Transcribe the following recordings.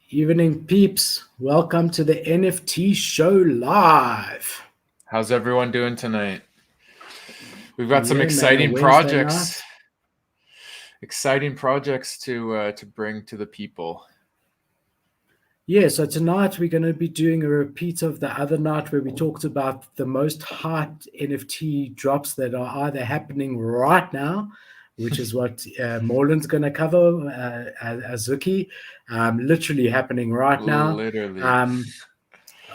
Evening, peeps. Welcome to the NFT show live. How's everyone doing tonight? We've got some Yeah, man, a exciting Wednesday projects, night. to bring to the people. Yeah, so tonight we're going to be doing a repeat of the other night where we talked about the most hyped NFT drops that are either happening right now, which is what Morland's going to cover, Azuki, literally happening right now. Literally. Um,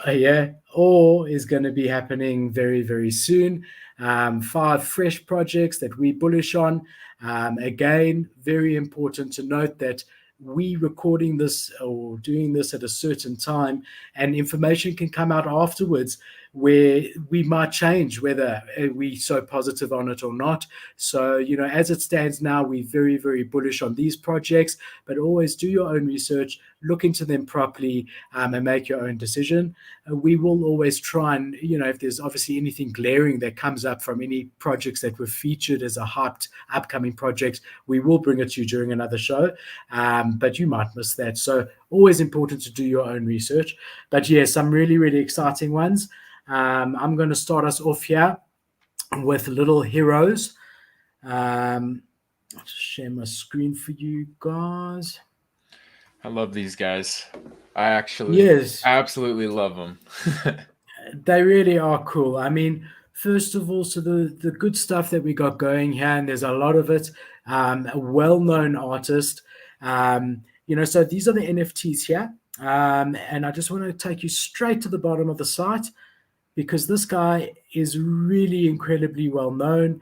yeah, or is going to be happening very, very soon. Five fresh projects that we bullish on. Again, very important to note that we recording this or doing this at a certain time, and information can come out afterwards where we might change whether we so positive on it or not. So, as it stands now, we're very, very bullish on these projects, but always do your own research, look into them properly, and make your own decision. We will always try and, if there's obviously anything glaring that comes up from any projects that were featured as a hyped upcoming project, we will bring it to you during another show. But you might miss that. So always important to do your own research. But yeah, some really, really exciting ones. I'm going to start us off here with Little Heroes. I'll just share my screen for you guys. I love these guys. I actually Yes, absolutely love them. they really are cool. I mean, first of all, so the good stuff that we got going here, and there's a lot of it. A well-known artist. So these are the NFTs here, and I just want to take you straight to the bottom of the site because this guy is really incredibly well known.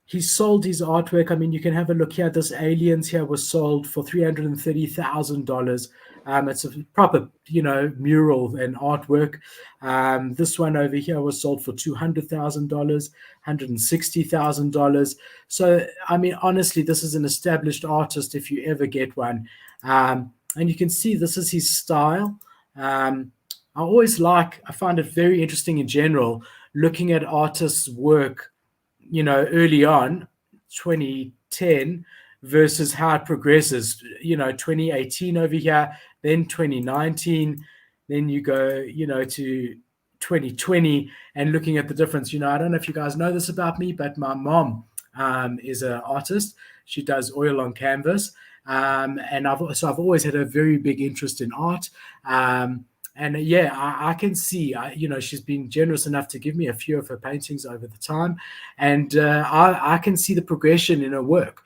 He sold his artwork. I mean, you can have a look here. This Aliens here was sold for $330,000. It's a proper, mural and artwork. This one over here was sold for $200,000, $160,000. So, I mean, honestly, this is an established artist if you ever get one. And you can see this is his style. I find it very interesting in general, looking at artists' work early on, 2010 versus how it progresses, 2018 over here, then 2019, then you go, to 2020 and looking at the difference. I don't know if you guys know this about me, but my mom is an artist. She does oil on canvas. And I've always had a very big interest in art. And yeah, I can see, she's been generous enough to give me a few of her paintings over the time. And I can see the progression in her work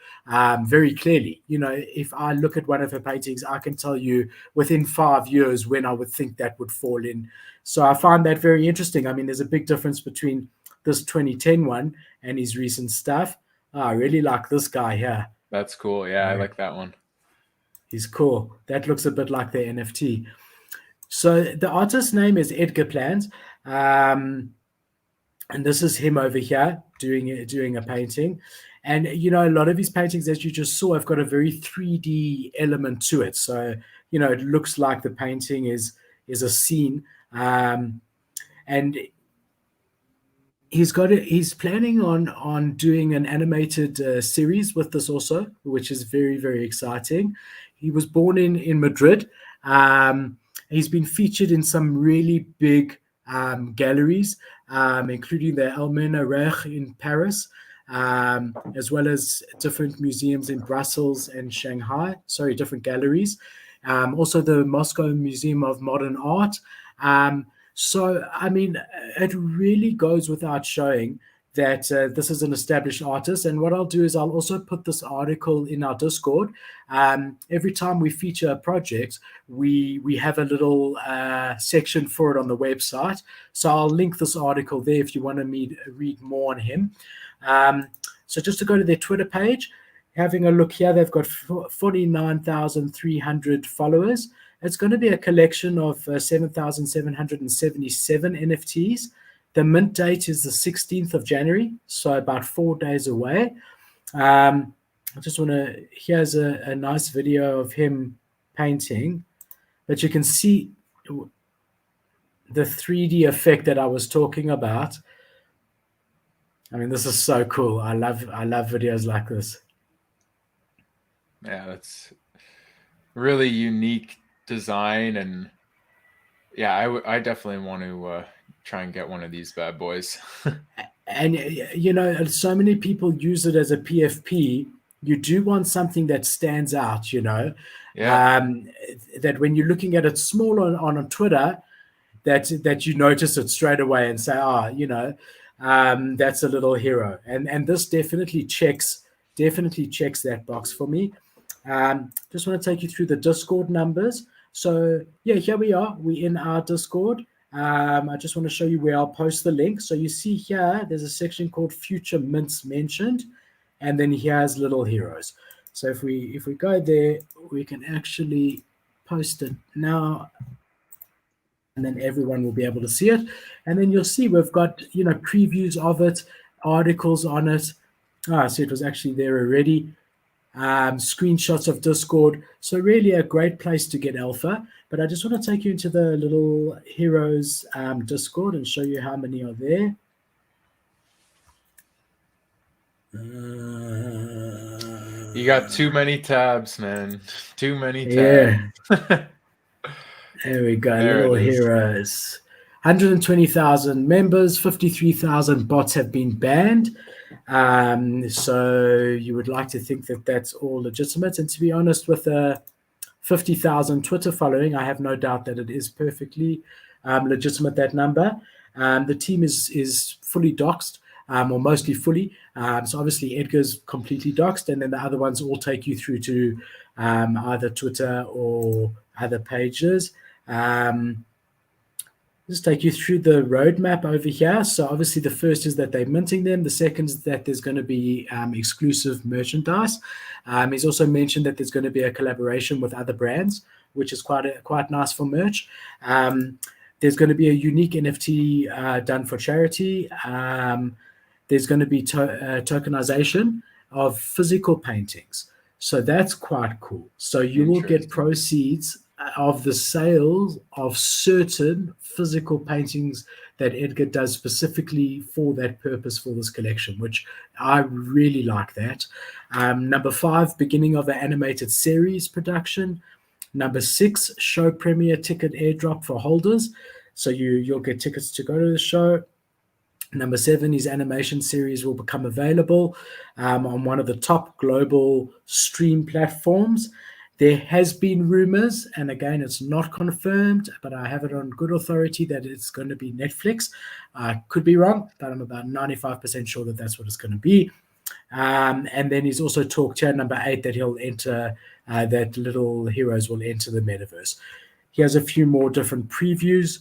very clearly. If I look at one of her paintings, I can tell you within 5 years when I would think that would fall in. So I find that very interesting. I mean, there's a big difference between this 2010 one and his recent stuff. I really like this guy here. That's cool. Yeah, I Yeah, like that one. he's cool. That looks a bit like the NFT. So the artist's name is Edgar Plant, and this is him over here doing a painting. And a lot of his paintings, as you just saw, have got a very 3D element to it. So it looks like the painting is a scene, and he's planning on doing an animated series with this also, which is very, very exciting. He was born in Madrid. He's been featured in some really big galleries, including the Almena Reich in Paris, as well as different museums in Brussels and Shanghai. Sorry, different galleries. Also, the Moscow Museum of Modern Art. So, I mean, it really goes without showing that this is an established artist. And what I'll do is I'll also put this article in our Discord. Every time we feature a project, we have a little section for it on the website. So I'll link this article there if you want to read more on him. So just to go to their Twitter page, having a look here, they've got 49,300 followers. It's going to be a collection of 7,777 NFTs. The mint date is the 16th of January, so about 4 days away. I just want to, here's a nice video of him painting, but you can see the 3D effect that I was talking about. I mean, this is so cool. I love videos like this. Yeah, that's really unique design, and yeah, I definitely want to try and get one of these bad boys. And so many people use it as a PFP. You do want something that stands out, Yeah, um, that when you're looking at it small on Twitter, that you notice it straight away and say, that's a little hero. And this definitely checks that box for me. Just want to take you through the Discord numbers. So yeah, here we are. We're in our Discord. I just want to show you where I'll post the link. So you see here, there's a section called Future Mints mentioned, and then here's Little Heroes. So if we go there, we can actually post it now, and then everyone will be able to see it. And then you'll see we've got previews of it, articles on it. So it was actually there already. Screenshots of Discord. So really a great place to get alpha. But I just want to take you into the Little Heroes Discord and show you how many are there. you got too many tabs, man. Too many tabs. Yeah, there we go. There it Little is. Heroes. 120,000 members, 53,000 bots have been banned. So you would like to think that that's all legitimate. And to be honest, with a 50,000 Twitter following, I have no doubt that it is perfectly legitimate, that number. The team is fully doxed, or mostly fully. So obviously Edgar's completely doxed, and then the other ones all take you through to either Twitter or other pages. Just take you through the roadmap over here. So obviously the first is that they're minting them. The second is that there's going to be exclusive merchandise. He's also mentioned that there's going to be a collaboration with other brands, which is quite nice for merch. There's going to be a unique NFT done for charity. There's going to be tokenization of physical paintings. So that's quite cool. So you will get Interesting. proceeds of the sales of certain physical paintings that Edgar does specifically for that purpose for this collection, which I really like that. Number 5, beginning of the animated series production. Number 6, show premiere ticket airdrop for holders. So you'll get tickets to go to the show. Number 7, his animation series will become available on one of the top global stream platforms. There has been rumors, and again, it's not confirmed, but I have it on good authority that it's going to be Netflix. I could be wrong, but I'm about 95% sure that that's what it's going to be. And then he's also talked here, number 8, that he'll enter, that Little Heroes will enter the metaverse. He has a few more different previews.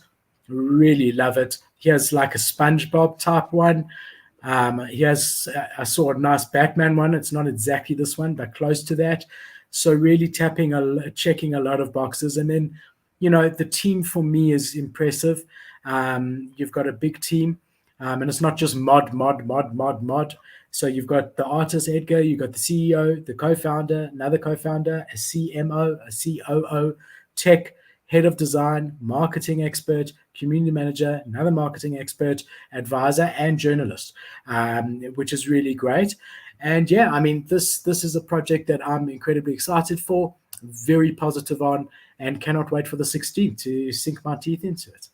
Really love it. He has like a SpongeBob type one. I saw a nice Batman one. It's not exactly this one, but close to that. So really checking a lot of boxes. And then, the team for me is impressive. You've got a big team, and it's not just mod. So you've got the artist, Edgar, you've got the CEO, the co-founder, another co-founder, a CMO, a COO, tech, head of design, marketing expert, community manager, another marketing expert, advisor, and journalist, which is really great. And yeah, I mean, this is a project that I'm incredibly excited for, very positive on, and cannot wait for the 16th to sink my teeth into it.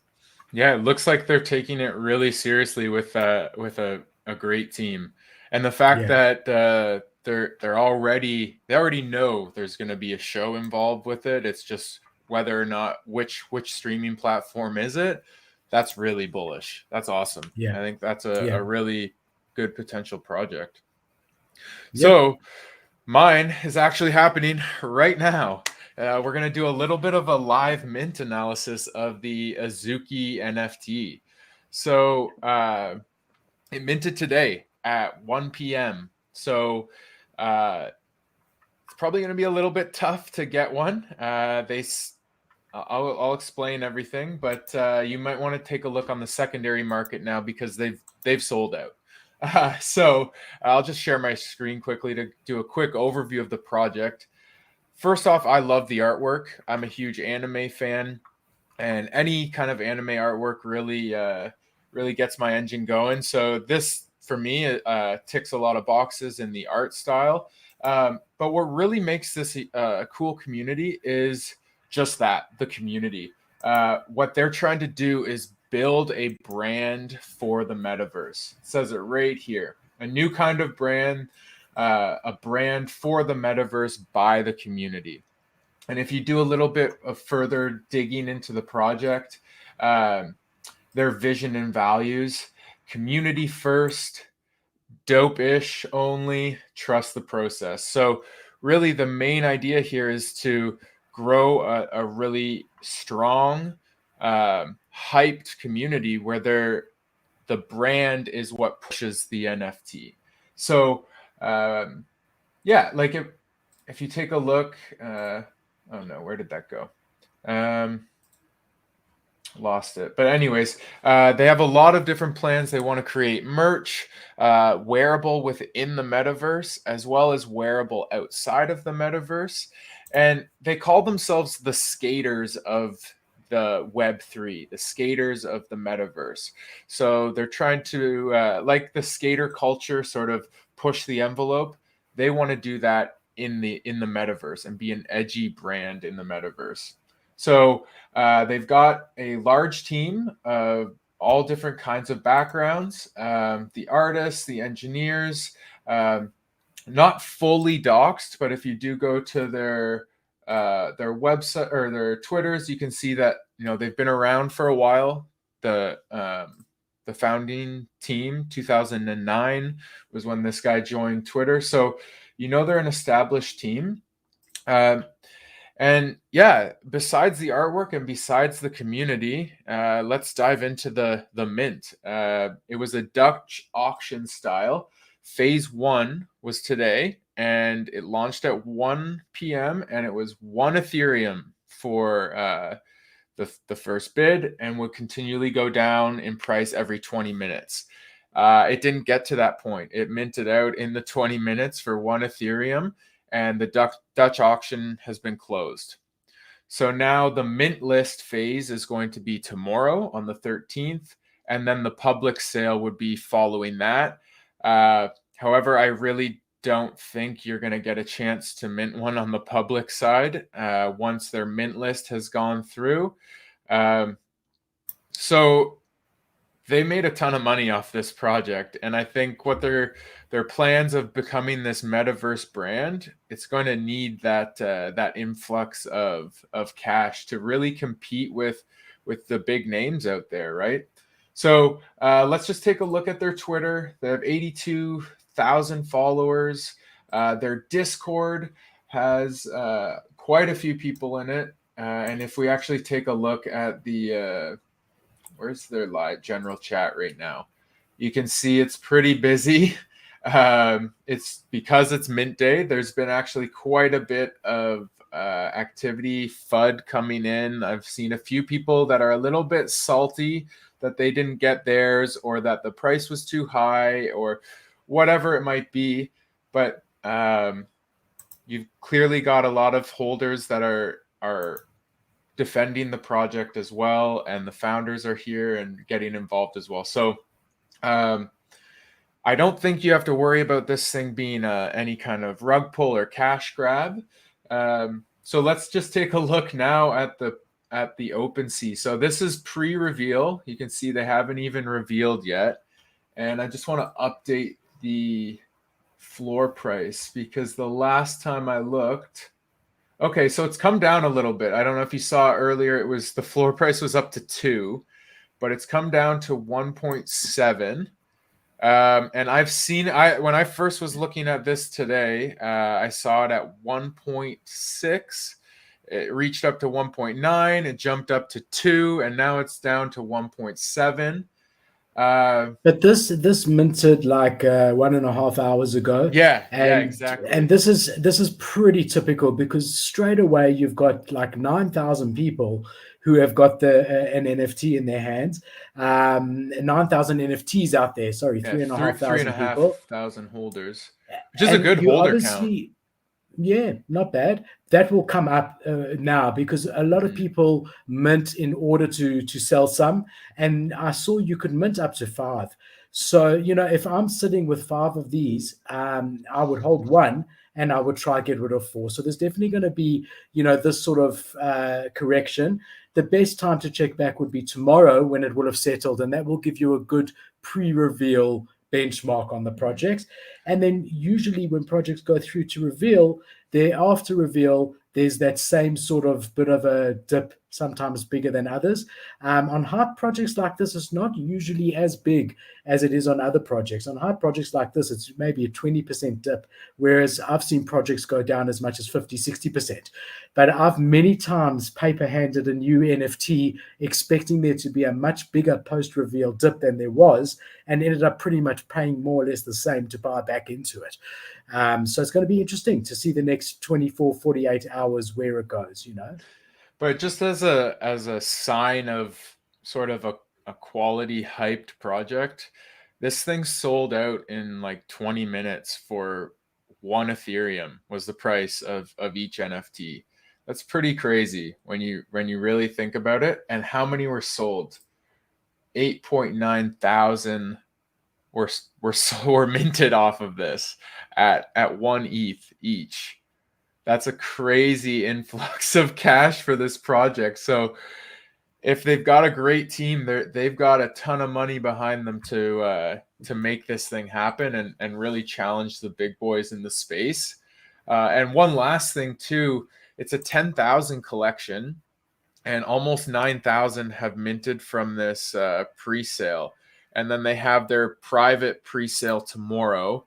Yeah, it looks like they're taking it really seriously with a great team, and the fact Yeah, that they already know there's going to be a show involved with it. It's just whether or not which streaming platform is it. That's really bullish. That's awesome. yeah, I think that's yeah, a really good potential project. yep. So mine is actually happening right now. We're going to do a little bit of a live mint analysis of the Azuki NFT. So it minted today at 1 p.m. So it's probably going to be a little bit tough to get one. I'll explain everything, but you might want to take a look on the secondary market now because they've sold out. So I'll just share my screen quickly to do a quick overview of the project. First off, I love the artwork. I'm a huge anime fan, and any kind of anime artwork really gets my engine going. So this, for me, ticks a lot of boxes in the art style. But what really makes this a cool community is just that, the community. What they're trying to do is build a brand for the metaverse. It says it right here. A new kind of brand, a brand for the metaverse by the community. And if you do a little bit of further digging into the project, their vision and values, community first, dope-ish only, trust the process. So really the main idea here is to grow a really strong, hyped community where the brand is what pushes the NFT. So yeah, like if you take a look, oh no, where did that go? Lost it. But anyways, they have a lot of different plans. They want to create merch, wearable within the metaverse, as well as wearable outside of the metaverse. And they call themselves the skaters of the Web3, the skaters of the metaverse. So they're trying to, like the skater culture, sort of push the envelope. They want to do that in the metaverse and be an edgy brand in the metaverse. So they've got a large team of all different kinds of backgrounds, the artists, the engineers, not fully doxed, but if you do go to their website or their Twitters, you can see that they've been around for a while. The founding team, 2009, was when this guy joined Twitter. So they're an established team. And yeah, besides the artwork and besides the community, let's dive into the mint. It was a Dutch auction style. Phase 1 was today, and it launched at 1 p.m. and it was 1 Ethereum for the first bid, and would continually go down in price every 20 minutes. It didn't get to that point. It minted out in the 20 minutes for 1 Ethereum. And the Dutch auction has been closed. So now the mint list phase is going to be tomorrow on the 13th, and then the public sale would be following that. However, I really don't think you're going to get a chance to mint one on the public side once their mint list has gone through. So they made a ton of money off this project, and I think what their plans of becoming this metaverse brand, it's going to need that influx of cash to really compete with the big names out there, right? So let's just take a look at their Twitter. They have 82,000 followers. Their Discord has quite a few people in it, and if we actually take a look at the where's their live general chat right now? You can see it's pretty busy. It's because it's mint day. There's been actually quite a bit of activity, FUD coming in. I've seen a few people that are a little bit salty that they didn't get theirs, or that the price was too high, or whatever it might be. But you've clearly got a lot of holders that are defending the project as well, and the founders are here and getting involved as well. So I don't think you have to worry about this thing being any kind of rug pull or cash grab. So let's just take a look now at the OpenSea. So this is pre-reveal. You can see they haven't even revealed yet, and I just want to update the floor price because the last time I looked. Okay, so it's come down a little bit. I don't know if you saw earlier, it was the floor price was up to 2, but it's come down to 1.7. And I've seen, when I first was looking at this today, I saw it at 1.6. It reached up to 1.9. It jumped up to 2, and now it's down to 1.7. But this minted like 1.5 hours ago. Yeah, exactly. And this is pretty typical because straight away you've got like 9,000 people who have got an NFT in their hands. 9,000 NFTs out there. Sorry, 3,500 people. 3,500 holders, which is a good holder count. Yeah, not bad. That will come up now because a lot of people mint in order to sell some. And I saw you could mint up to 5. So, if I'm sitting with 5 of these, I would hold one and I would try get rid of 4. So there's definitely going to be, this sort of correction. The best time to check back would be tomorrow when it will have settled, and that will give you a good pre-reveal benchmark on the projects. And then usually when projects go through to reveal, thereafter reveal, there's that same sort of bit of a dip, sometimes bigger than others. On hype projects like this, it's not usually as big as it is on other projects. On hype projects like this, it's maybe a 20% dip, whereas I've seen projects go down as much as 50, 60%. But I've many times paper-handed a new NFT expecting there to be a much bigger post-reveal dip than there was, and ended up pretty much paying more or less the same to buy back into it. So it's going to be interesting to see the next 24, 48 hours where it goes, But just as a sign of sort of a quality hyped project, this thing sold out in like 20 minutes for 1 Ethereum was the price of each NFT. That's pretty crazy when you really think about it. And how many were sold? 8.9 thousand were minted off of this at 1 ETH each. That's a crazy influx of cash for this project. So if they've got a great team, they've got a ton of money behind them to make this thing happen and really challenge the big boys in the space. And one last thing too, it's a 10,000 collection, and almost 9,000 have minted from this pre-sale. And then they have their private pre-sale tomorrow.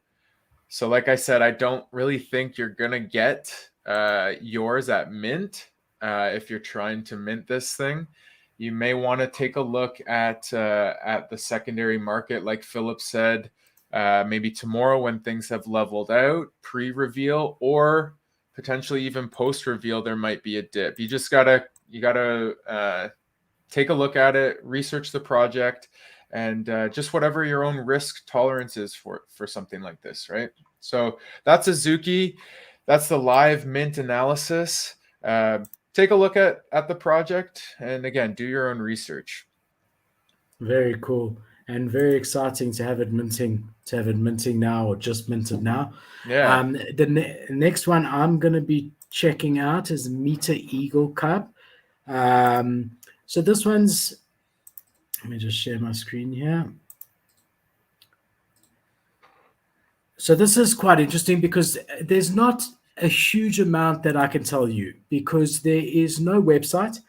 So like I said, I don't really think you're going to get yours at mint if you're trying to mint this thing. You may want to take a look at the secondary market, like Philip said, maybe tomorrow when things have leveled out, pre-reveal, or potentially even post-reveal, there might be a dip. You gotta take a look at it, research the project, and just whatever your own risk tolerance is for something like this, right? So that's Azuki. That's the live mint analysis. Take a look at the project, and again, do your own research. Very cool and very exciting to have it minting now, or just minted now. Yeah. The next one I'm going to be checking out is Meter Eagle Cup. So this one's, let me just share my screen here. So this is quite interesting because there's not a huge amount that I can tell you because there is no website.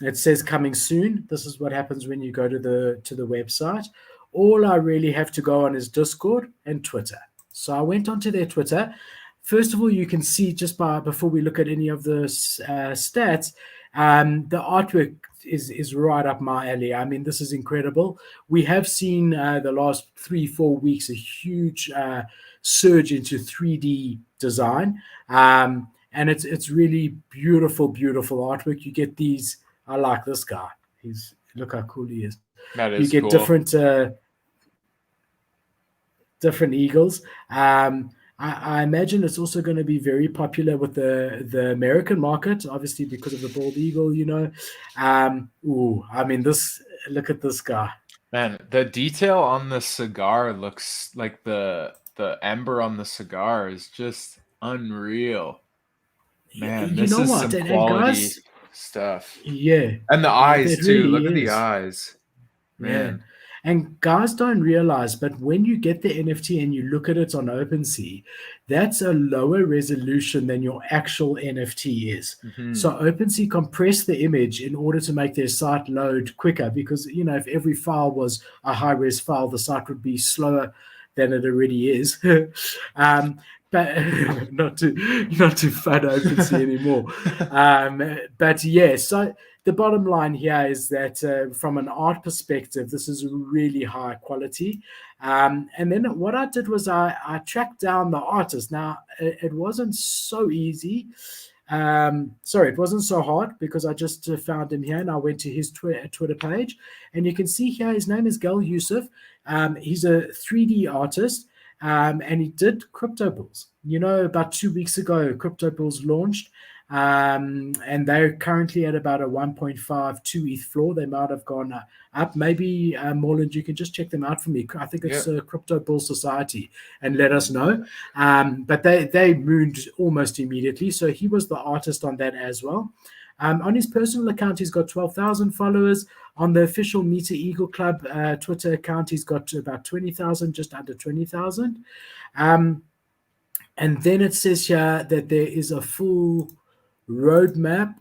It says coming soon. This is what happens when you go to the website. All I really have to go on is Discord and Twitter. So I went onto their Twitter. First of all, you can see just before we look at any of the stats, the artwork is right up my alley. I mean, this is incredible. We have seen the last 3-4 weeks a huge surge into 3D design, and it's really beautiful artwork. You get these. I like this guy. Look how cool he is. That is you get cool. different eagles. I imagine it's also going to be very popular with the American market, obviously because of the bald eagle, I mean, look at this guy. Man, the detail on the cigar looks like the ember on the cigar is just unreal. Man, this is some quality stuff. Yeah. And the eyes too. Look at the eyes. Man. Yeah. And guys don't realize, but when you get the NFT and you look at it on OpenSea, that's a lower resolution than your actual NFT is. Mm-hmm. So OpenSea compress the image in order to make their site load quicker because, if every file was a high-res file, the site would be slower than it already is. But not to fud OpenSea anymore. But yeah, so the bottom line here is that from an art perspective, this is really high quality. And then what I did was I tracked down the artist. Now, it wasn't so easy. It wasn't so hard because I just found him here and I went to his Twitter page. And you can see here, his name is Gal Yusuf. He's a 3D artist. And he did crypto bulls. About 2 weeks ago, crypto bulls launched. and they're currently at about a 1.52 ETH floor. They might have gone up. Maybe Morland, you can just check them out for me. I think it's Yep. Crypto Bull Society, and let us know. But they mooned almost immediately, so he was the artist on that as well. On his personal account, he's got 12,000 followers. On the official Meter Eagle Club Twitter account, he's got about 20,000, just under 20,000. Um, and then it says here that there is a full roadmap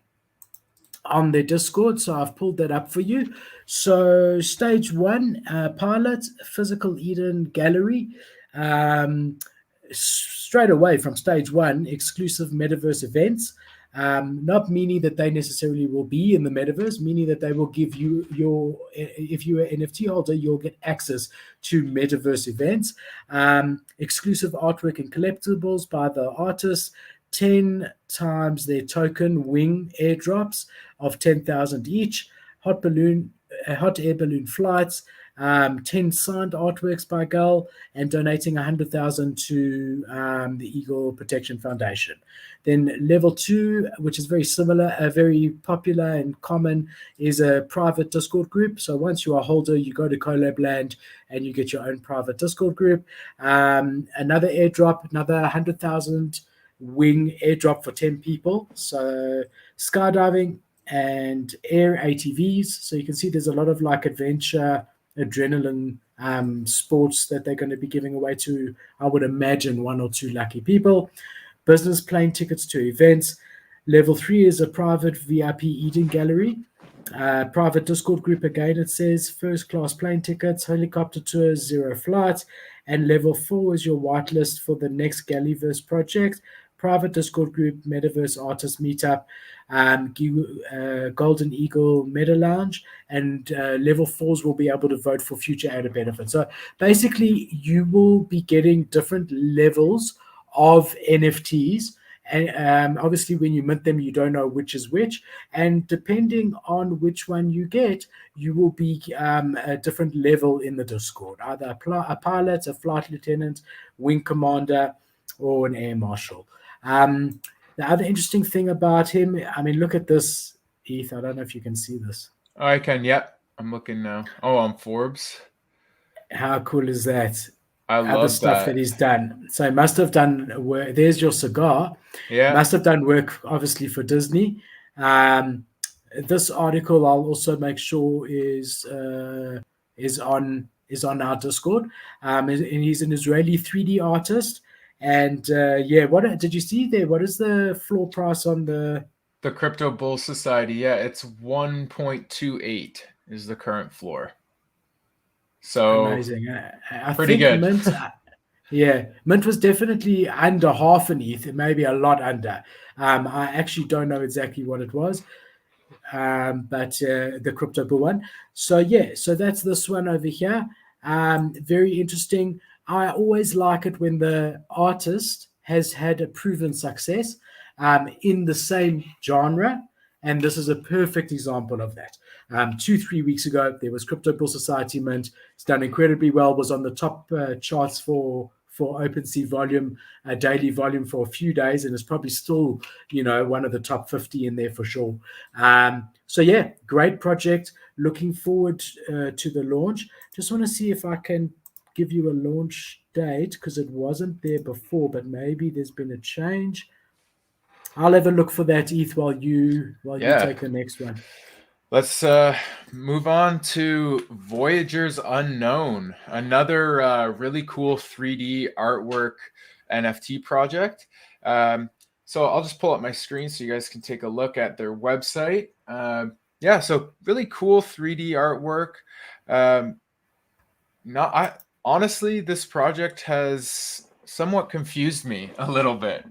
on their Discord. So I've pulled that up for you. So stage one, pilot, physical Eden gallery. Straight away from stage one, exclusive metaverse events. Not meaning that they necessarily will be in the metaverse, meaning that they will give you if you're an NFT holder, you'll get access to metaverse events, exclusive artwork and collectibles by the artists, 10 times their token wing airdrops of 10,000 each, hot air balloon flights, 10 signed artworks by Gull, and donating 100,000 to the Eagle Protection Foundation. Then level 2, which is very similar, very popular and common, is a private Discord group. So once you are a holder, you go to Collab Land and you get your own private Discord group. Another airdrop, another 100,000 wing airdrop for 10 people. So skydiving and air ATVs. So you can see there's a lot of like adventure, adrenaline sports that they're going to be giving away to, I would imagine, one or two lucky people. Business plane tickets to events. Level 3 is a private VIP eating gallery. Private Discord group again, it says first class plane tickets, helicopter tours, 0 flights. And level 4 is your whitelist for the next Galliverse project. Private Discord group, Metaverse Artist Meetup, Golden Eagle Meta Lounge, and level 4s will be able to vote for future added benefits. So basically, you will be getting different levels of NFTs. And obviously, when you mint them, you don't know which is which. And depending on which one you get, you will be a different level in the Discord, either a pilot, a flight lieutenant, wing commander, or an air marshal. The other interesting thing about him, I mean, look at this, Heath. I don't know if you can see this. I can. Yep. I'm looking now. Oh, on Forbes. How cool is that? I Other love stuff that that. he's done. So he must have done work. There's your cigar. Yeah. Must have done work, obviously, for Disney. This article I'll also make sure is on our Discord. And he's an Israeli 3D artist. And yeah, what did you see there? What is the floor price on the Crypto Bull Society? Yeah, it's 1.28 is the current floor. So amazing? I pretty think good. Mint. Yeah, Mint was definitely under half an ETH, maybe a lot under. I actually don't know exactly what it was, but the crypto bull one. So yeah, so that's this one over here. Very interesting. I always like it when the artist has had a proven success in the same genre, and this is a perfect example of that. 2-3 weeks ago, there was Crypto Bull Society Mint. It's done incredibly well. Was on the top charts for OpenSea volume, daily volume for a few days, and it's probably still, one of the top 50 in there for sure. So yeah, great project. Looking forward to the launch. Just want to see if I can give you a launch date because it wasn't there before, but maybe there's been a change. I'll have a look for that, ETH, while you Yeah. take the next one. Let's move on to Voyagers Unknown, another really cool 3D artwork NFT project. So I'll just pull up my screen so you guys can take a look at their website. Yeah, so really cool 3D artwork. Honestly, this project has somewhat confused me a little bit.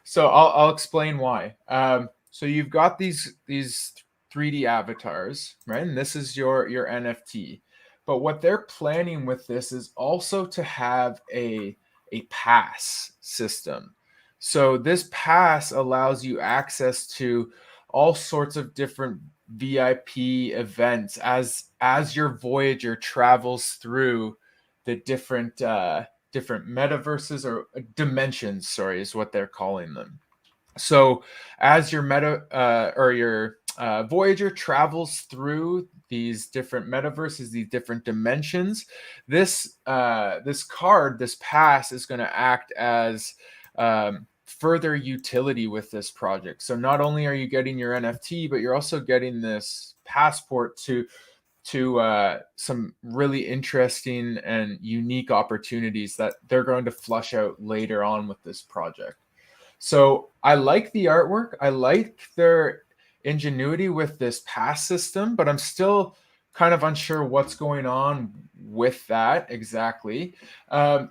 So I'll explain why. So you've got these 3D avatars, right? And this is your NFT. But what they're planning with this is also to have a pass system. So this pass allows you access to all sorts of different VIP events as your Voyager travels through the different metaverses or dimensions, sorry, is what they're calling them. So as your Voyager travels through these different metaverses, these different dimensions, this card, this pass, is going to act as further utility with this project. So not only are you getting your NFT, but you're also getting this passport to some really interesting and unique opportunities that they're going to flush out later on with this project. So I like the artwork. I like their ingenuity with this pass system, but I'm still kind of unsure what's going on with that exactly. But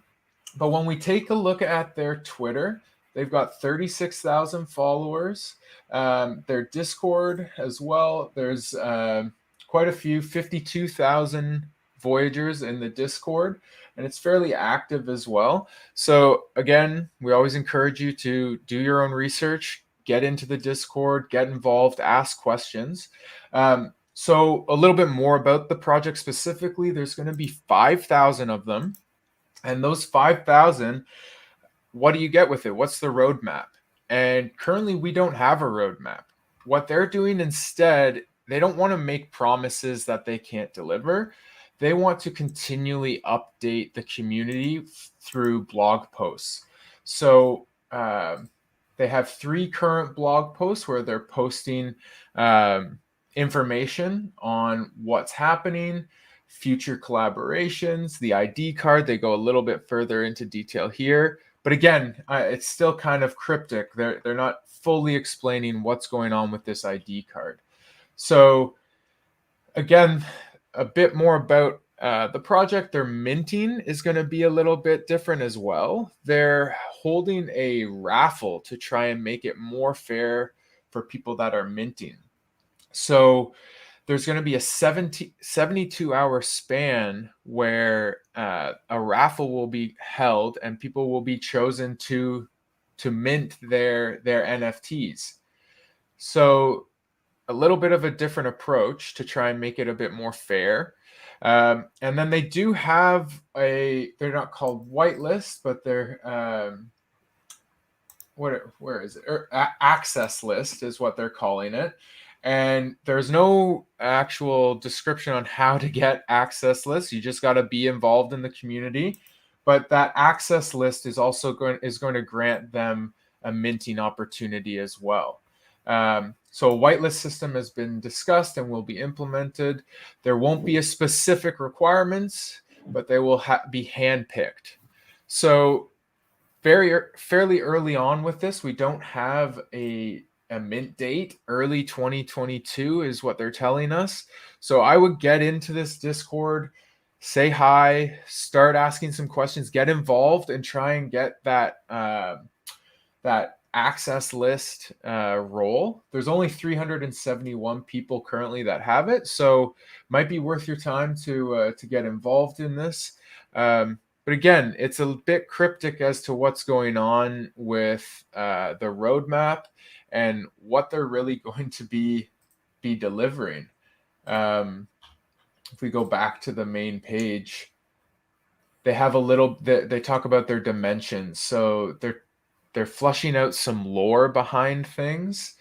when we take a look at their Twitter, they've got 36,000 followers. Their Discord as well, there's quite a few, 52,000 Voyagers in the Discord, and it's fairly active as well. So again, we always encourage you to do your own research, get into the Discord, get involved, ask questions. So a little bit more about the project specifically, there's going to be 5,000 of them. And those 5,000, what do you get with it? What's the roadmap? And currently, we don't have a roadmap. What they're doing instead, they don't want to make promises that they can't deliver. They want to continually update the community through blog posts. So they have 3 current blog posts where they're posting information on what's happening, future collaborations, the ID card. They go a little bit further into detail here. But again, it's still kind of cryptic. They're not fully explaining what's going on with this ID card. So again, a bit more about the project. Their minting is going to be a little bit different as well. They're holding a raffle to try and make it more fair for people that are minting. So there's going to be a 72-hour span where a raffle will be held and people will be chosen to mint their NFTs. So a little bit of a different approach to try and make it a bit more fair. And then they do have they're not called whitelist, but they're where is it? Access list is what they're calling it. And there's no actual description on how to get access lists. You just got to be involved in the community. But that access list is also going to grant them a minting opportunity as well. So a whitelist system has been discussed and will be implemented. There won't be a specific requirements, but they will be handpicked. So fairly early on with this, we don't have a mint date. Early 2022 is what they're telling us. So I would get into this Discord, say hi, start asking some questions, get involved, and try and get that access list role. There's only 371 people currently that have it, so might be worth your time to get involved in this. But again, it's a bit cryptic as to what's going on with the roadmap and what they're really going to be delivering. If we go back to the main page, they have they talk about their dimensions. So they're flushing out some lore behind things.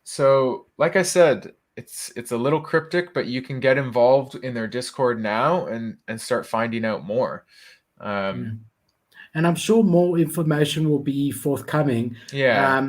So like I said, it's a little cryptic, but you can get involved in their Discord now and start finding out more. And I'm sure more information will be forthcoming. Yeah.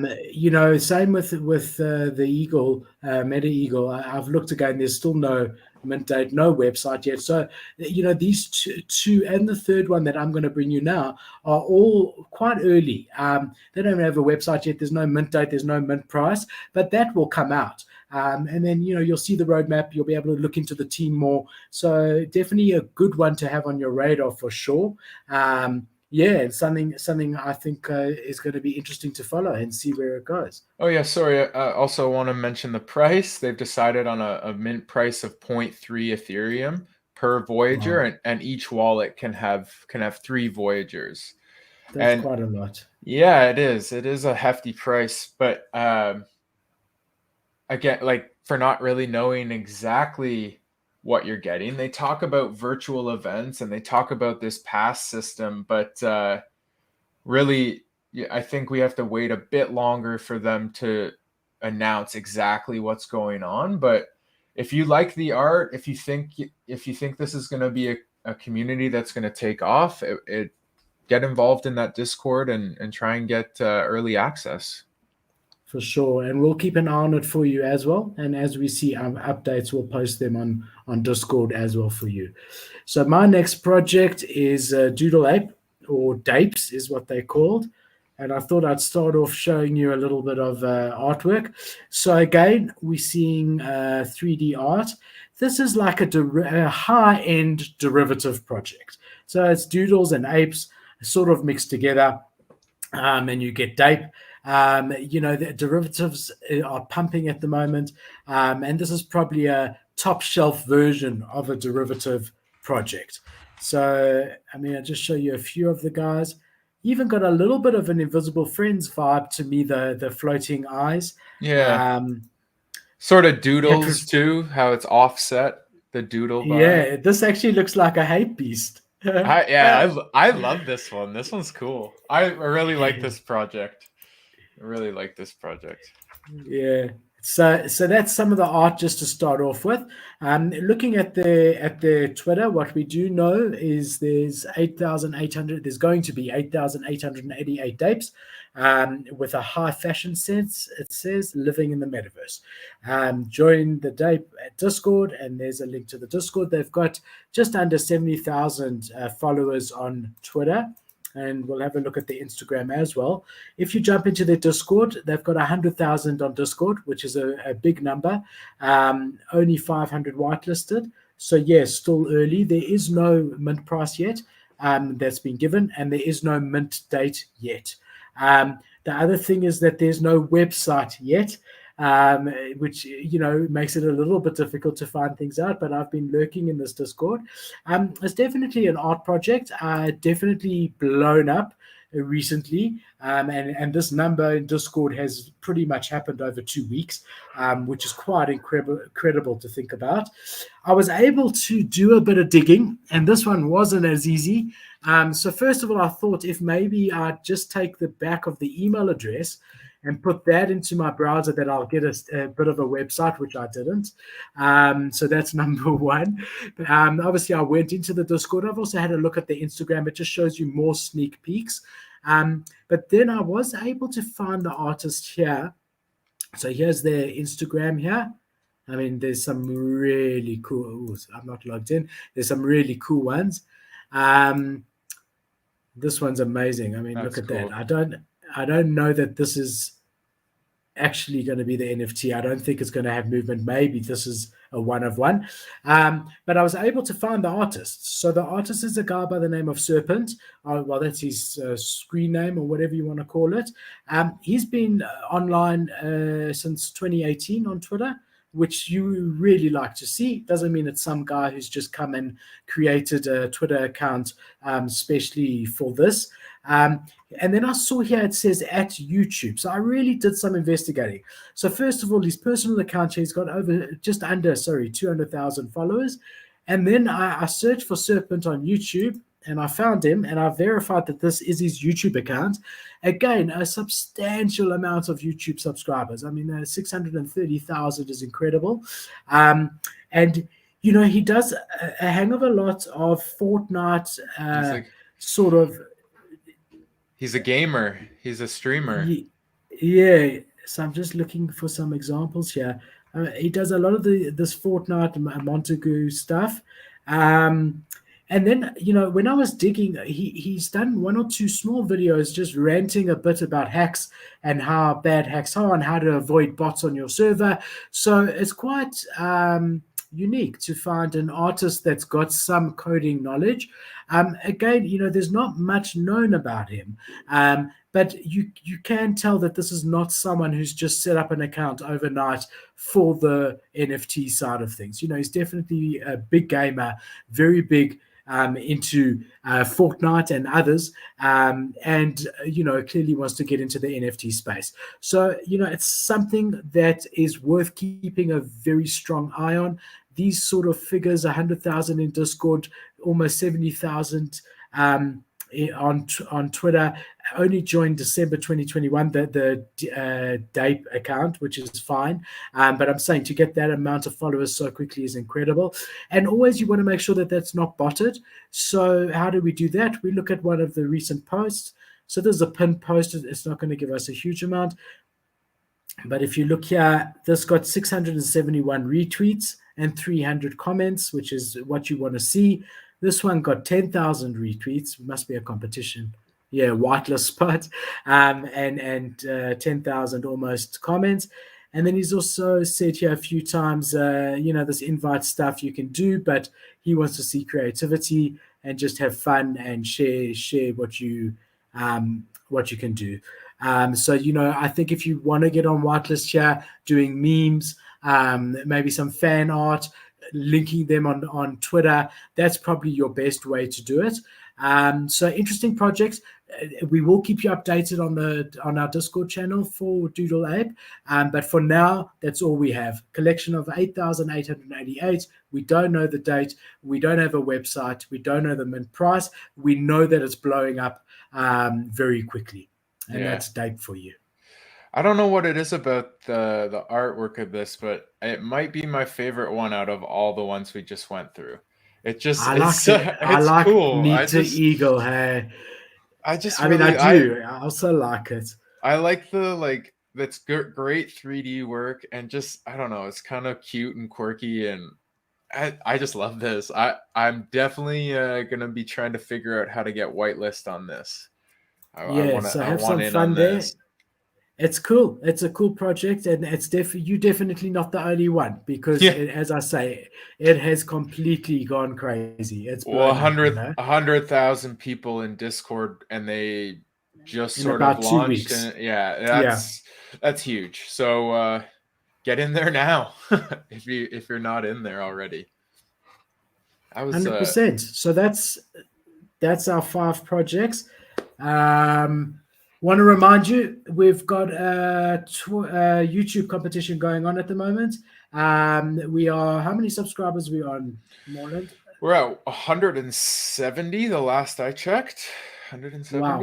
Same with the Eagle, Meta Eagle. I've looked again. There's still no mint date, no website yet. So, these two and the third one that I'm going to bring you now are all quite early. They don't have a website yet. There's no mint date. There's no mint price, but that will come out. And then, you'll see the roadmap. You'll be able to look into the team more. So definitely a good one to have on your radar for sure. It's something I think is going to be interesting to follow and see where it goes. Oh yeah, sorry. I also want to mention the price. They've decided on a mint price of 0.3 Ethereum per Voyager, Wow. and each wallet can have 3 Voyagers. That's quite a lot. Yeah, it is. It is a hefty price, but again, like, for not really knowing exactly what you're getting, they talk about virtual events and they talk about this pass system, but really yeah, I think we have to wait a bit longer for them to announce exactly what's going on. But if you like the art, if you think this is going to be a community that's going to take off, get involved in that Discord and try and get early access. For sure, and we'll keep an eye on it for you as well. And as we see updates, we'll post them on Discord as well for you. So my next project is Doodle Ape, or Dapes is what they're called. And I thought I'd start off showing you a little bit of artwork. So again, we're seeing 3D art. This is like a high-end derivative project. So it's doodles and apes sort of mixed together, and you get Dape. The derivatives are pumping at the moment, and this is probably a top shelf version of a derivative project. So, I'll just show you a few of the guys. Even got a little bit of an Invisible Friends vibe to me, the floating eyes. Yeah. Sort of doodles too, how it's offset, the doodle vibe. Yeah, this actually looks like a hype beast. I love this one. This one's cool. I really like this project. Yeah. So that's some of the art just to start off with. Looking at the Twitter, what we do know is there's 8,800. There's going to be 8,888 Dapes, with a high fashion sense. It says living in the metaverse. Join the Dape Discord, and there's a link to the Discord. They've got just under 70,000 followers on Twitter. And we'll have a look at the Instagram as well. If you jump into their Discord, they've got 100,000 on Discord, which is a big number. Only 500 whitelisted. So, yes, still early. There is no mint price yet that's been given, and there is no mint date yet. The other thing is that there's no website yet, which makes it a little bit difficult to find things out. But I've been lurking in this Discord. It's definitely an art project, definitely blown up recently, and this number in Discord has pretty much happened over 2 weeks, which is quite incredible to think about. I was able to do a bit of digging, and this one wasn't as easy. So first of all, I thought if maybe I'd just take the back of the email address and put that into my browser, that I'll get a bit of a website, which I didn't. So that's number one. Obviously, I went into the Discord. I've also had a look at the Instagram. It just shows you more sneak peeks. But then I was able to find the artist here. So here's their Instagram here. There's some really cool. I'm not logged in. There's some really cool ones. This one's amazing. Look at cool. That. I don't know that this is actually going to be the NFT. I don't think it's going to have movement. Maybe this is a one of one. But I was able to find the artist. So the artist is a guy by the name of Serpent. Well, that's his screen name, or whatever you want to call it. He's been online since 2018 on Twitter, which you really like to see. Doesn't mean it's some guy who's just come and created a Twitter account especially for this. And then I saw here it says at YouTube. So I really did some investigating. So first of all, his personal account here, he's got just under 200,000 followers. And then I searched for Serpent on YouTube, and I found him, and I verified that this is his YouTube account. Again, a substantial amount of YouTube subscribers. 630,000 is incredible. And he does a hang of a lot of Fortnite sort of. He's a gamer. He's a streamer. Yeah. So I'm just looking for some examples here. He does a lot of this Fortnite Montague stuff. And then, when I was digging, he's done one or two small videos just ranting a bit about hacks and how bad hacks are and how to avoid bots on your server. So it's quite unique to find an artist that's got some coding knowledge. Again, there's not much known about him, but you can tell that this is not someone who's just set up an account overnight for the NFT side of things. He's definitely a big gamer, very big into Fortnite and others, and clearly wants to get into the NFT space. So it's something that is worth keeping a very strong eye on. These sort of figures, 100,000 in Discord, almost 70,000 on Twitter. only joined December 2021, the DAPE account, which is fine. But I'm saying to get that amount of followers so quickly is incredible. And always you want to make sure that that's not botted. So how do we do that? We look at one of the recent posts. So there's a pinned post. It's not going to give us a huge amount. But if you look here, this got 671 retweets and 300 comments, which is what you want to see. This one got 10,000 retweets. Must be a competition. Yeah, whitelist spot. And 10,000 almost comments. And then he's also said here a few times, this invite stuff you can do, but he wants to see creativity and just have fun and share what you can do. So, I think if you want to get on whitelist here, doing memes, maybe some fan art, linking them on Twitter, that's probably your best way to do it. So interesting projects. We will keep you updated on our Discord channel for Doodle Ape. But for now, that's all we have. Collection of 8,888. We don't know the date. We don't have a website. We don't know the mint price. We know that it's blowing up very quickly. And that's DAPE for you. I don't know what it is about the artwork of this, but it might be my favorite one out of all the ones we just went through. I like cool. Meet Eagle. Hey, I also like it. I like that's great 3D work, and just, I don't know, it's kind of cute and quirky, and I just love this. I'm definitely gonna be trying to figure out how to get whitelist on this. So have some fun there. It's cool. It's a cool project, and it's you're definitely not the only one, because as I say, it has completely gone crazy. It's 100,000 people in Discord, and they just sort of launched. That's huge. So get in there now if you're not in there already. I was 100%. So that's our 5 projects. Want to remind you, we've got a YouTube competition going on at the moment. We are, how many subscribers are we on, Morland? We're at 170 the last I checked. 170. Wow.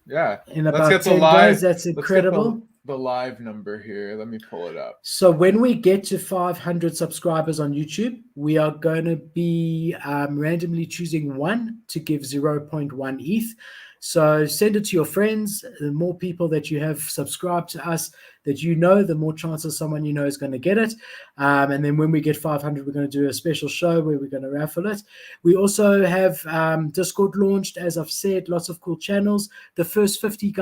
Yeah. In about 10 days, that's incredible. The live number here. Let me pull it up. So when we get to 500 subscribers on YouTube, we are going to be randomly choosing one to give 0.1 ETH. So send it to your friends. The more people that you have subscribed to us that the more chances someone is going to get it. And then when we get 500, we're going to do a special show where we're going to raffle it. We also have Discord launched, as I've said, lots of cool channels. The first 50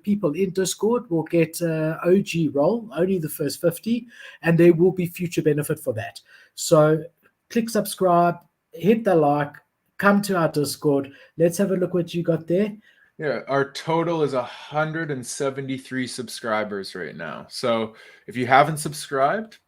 people in Discord will get OG role, only the first 50, and there will be future benefit for that. So click subscribe, hit the like, come to our Discord. Let's have a look what you got there. Yeah, our total is 173 subscribers right now. So if you haven't subscribed,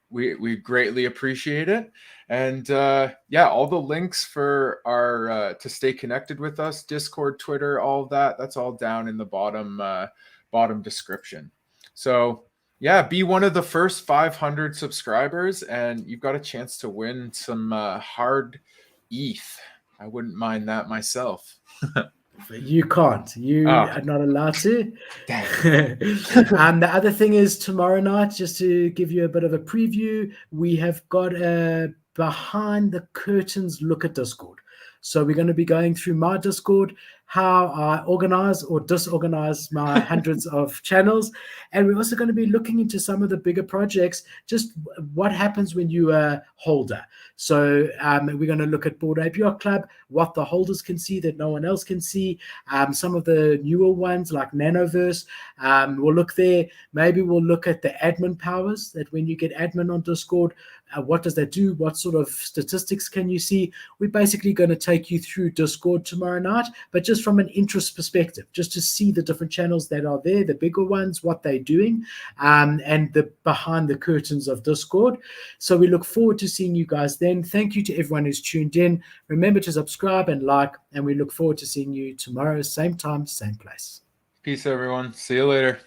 we greatly appreciate it. And all the links for our to stay connected with us, Discord, Twitter, all of that's all down in the bottom description. So be one of the first 500 subscribers, and you've got a chance to win some hard ETH. I wouldn't mind that myself. You can't. You are not allowed to. The other thing is, tomorrow night, just to give you a bit of a preview, we have got a behind the curtains look at Discord. So we're going to be going through my Discord, how I organize or disorganize my hundreds of channels. And we're also going to be looking into some of the bigger projects, just what happens when you're a holder. So we're going to look at Bored Ape Yacht Club, what the holders can see that no one else can see. Some of the newer ones like Nanoverse, we'll look there. Maybe we'll look at the admin powers, that when you get admin on Discord, what does that do? What sort of statistics can you see? We're basically going to take you through Discord tomorrow night, but just from an interest perspective, just to see the different channels that are there, the bigger ones, what they're doing, and the behind the curtains of Discord. So we look forward to seeing you guys then. Thank you to everyone who's tuned in. Remember to subscribe and like, and we look forward to seeing you tomorrow, same time, same place. Peace, everyone. See you later.